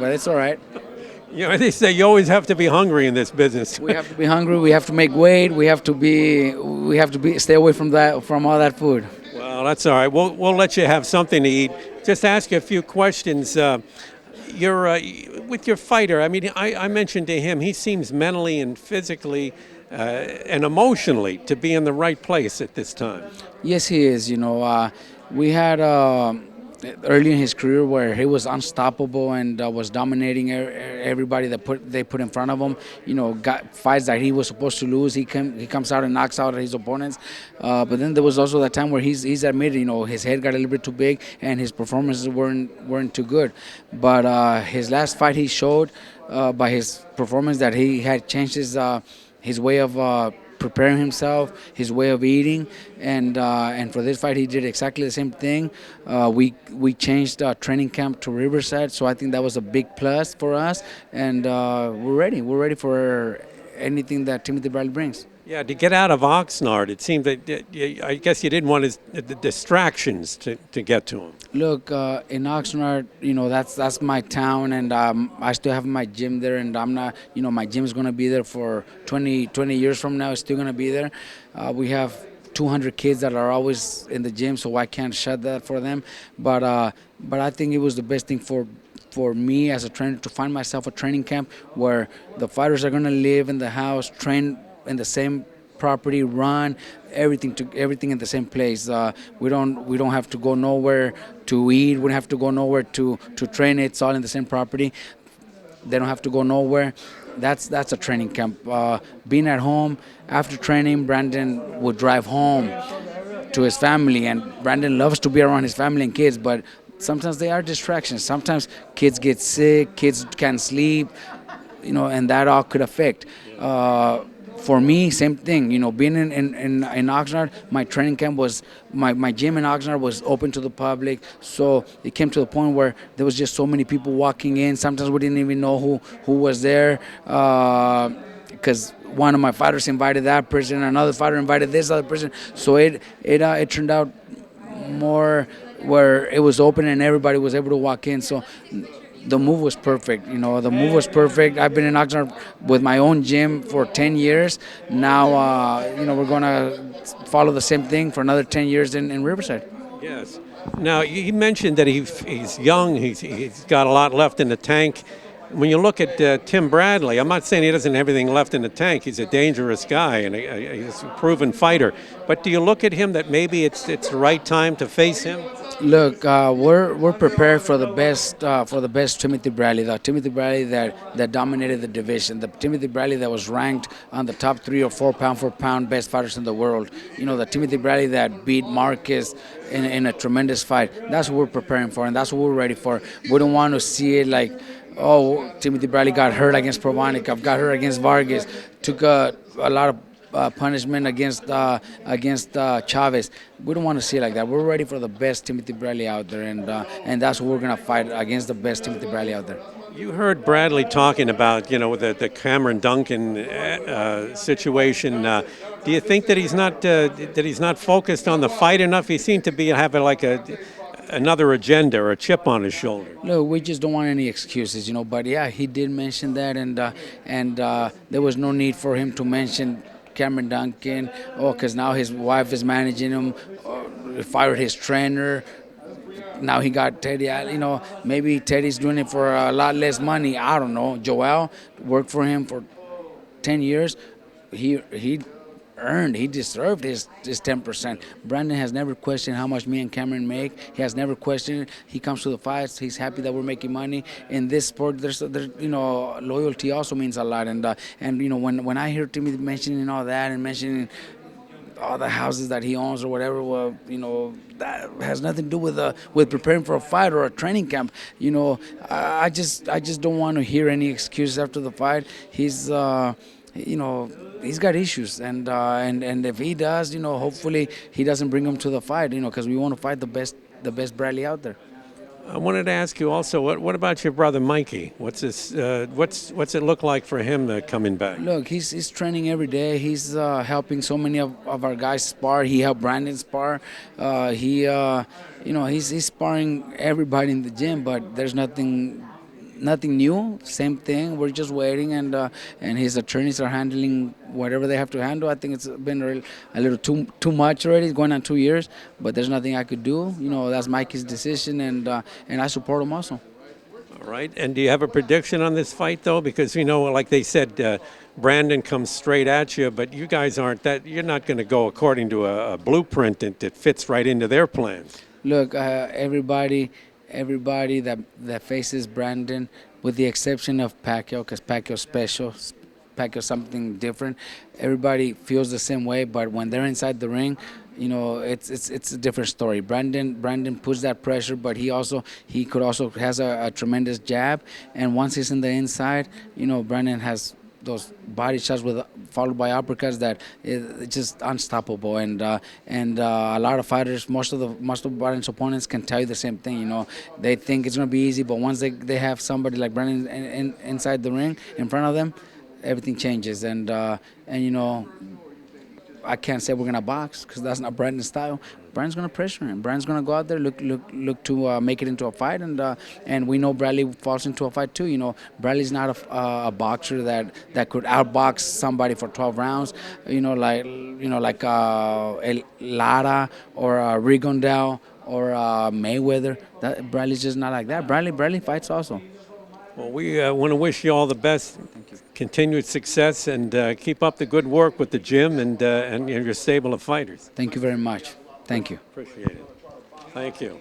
but it's all right. You know, they say you always have to be hungry in this business. We have to be hungry. We have to make weight. We have to be stay away from all that food. Well, that's all right. We'll let you have something to eat. Just ask you a few questions. You're with your fighter. I mean, I mentioned to him he seems mentally and physically and emotionally to be in the right place at this time. Yes, he is. We had early in his career where he was unstoppable and was dominating everybody they put in front of him. Got fights that he was supposed to lose. He comes out and knocks out his opponents. But then there was also that time where he's admitted, his head got a little bit too big and his performances weren't too good. But his last fight he showed by his performance that he had changed his way of preparing himself, his way of eating, and for this fight he did exactly the same thing. We changed training camp to Riverside, so I think that was a big plus for us, and we're ready. We're ready for anything that Timothy Bradley brings. Yeah, to get out of Oxnard, it seemed that I guess you didn't want the distractions to get to him. Look, in Oxnard, that's my town, and I still have my gym there, and I'm not, my gym is going to be there for 20 years from now. It's still going to be there. We have 200 kids that are always in the gym, so I can't shut that for them. But I think it was the best thing for me as a trainer to find myself a training camp where the fighters are going to live in the house, train in the same property, run everything in the same place. We don't have to go nowhere to eat. We don't have to go nowhere to train. It's all in the same property. They don't have to go nowhere. That's a training camp. Being at home after training, Brandon would drive home to his family, and Brandon loves to be around his family and kids, but sometimes they are distractions. Sometimes kids get sick, kids can't sleep, and that all could affect. For me, same thing. Being in Oxnard, my training camp was, my gym in Oxnard was open to the public. So it came to the point where there was just so many people walking in. Sometimes we didn't even know who was there because one of my fighters invited that person, another fighter invited this other person. So it turned out more where it was open and everybody was able to walk in. So the move was perfect. The move was perfect. I've been in Oxnard with my own gym for 10 years. Now, we're going to follow the same thing for another 10 years in Riverside. Yes. Now, you mentioned that he's young. He's got a lot left in the tank. When you look at Tim Bradley, I'm not saying he doesn't have everything left in the tank. He's a dangerous guy and he's a proven fighter. But do you look at him that maybe it's the right time to face him? Look, we're prepared for the best Timothy Bradley, the Timothy Bradley that dominated the division, the Timothy Bradley that was ranked on the top 3 or 4 pound for pound best fighters in the world. The Timothy Bradley that beat Marquez in a tremendous fight. That's what we're preparing for, and that's what we're ready for. We don't want to see it like, oh, Timothy Bradley got hurt against Provanikov, got hurt against Vargas, took a lot of punishment against Chavez. We don't want to see it like that. We're ready for the best Timothy Bradley out there, and that's what we're going to fight against, the best Timothy Bradley out there. You heard Bradley talking about, the Cameron Duncan situation. Do you think that he's not focused on the fight enough? He seemed to be having like another agenda or a chip on his shoulder. Look, we just don't want any excuses, But yeah, he did mention that, and there was no need for him to mention Cameron Duncan, because now his wife is managing him, fired his trainer. Now he got Teddy. Maybe Teddy's doing it for a lot less money. I don't know. Joel worked for him for 10 years. He deserved his 10%. Brandon has never questioned how much me and Cameron make. He has never questioned it. He comes to the fights. He's happy that we're making money. In this sport, there's loyalty also means a lot. And when I hear Timothy mentioning all that and mentioning all the houses that he owns or whatever, well, that has nothing to do with preparing for a fight or a training camp. I just don't want to hear any excuses after the fight. He's got issues, and if he does, hopefully he doesn't bring them to the fight, because we want to fight the best Bradley out there. I wanted to ask you also, what about your brother Mikey? What's it look like for him coming back? Look, he's training every day. He's helping so many of our guys spar. He helped Brandon spar. He's sparring everybody in the gym, but there's nothing nothing new. Same thing. We're just waiting, and his attorneys are handling whatever they have to handle. I think it's been a little too much already. It's going on 2 years, but there's nothing I could do. That's Mikey's decision, and I support him also. All right. And do you have a prediction on this fight, though? Because, like they said, Brandon comes straight at you, but you guys aren't that. You're not going to go according to a blueprint that fits right into their plans. Look, everybody that faces Brandon, with the exception of Pacquiao, because Pacquiao's special, Pacquiao's something different. Everybody feels the same way, but when they're inside the ring, it's a different story. Brandon puts that pressure, but he could also has a tremendous jab, and once he's in the inside, Brandon has those body shots followed by uppercuts that it's just unstoppable. And a lot of fighters, most of Brandon's opponents can tell you the same thing. They think it's gonna be easy, but once they have somebody like Brandon inside the ring in front of them, everything changes. And I can't say we're gonna box because that's not Brandon's style. Brandon's gonna pressure him. Brandon's gonna go out there, look to make it into a fight, and we know Bradley falls into a fight too. Bradley's not a boxer that could outbox somebody for 12 rounds. Like Lara or Rigondale or Mayweather. Bradley's just not like that. Bradley fights also. Well, we want to wish you all the best, continued success, and keep up the good work with the gym and your stable of fighters. Thank you very much. Thank you. Appreciate it. Thank you.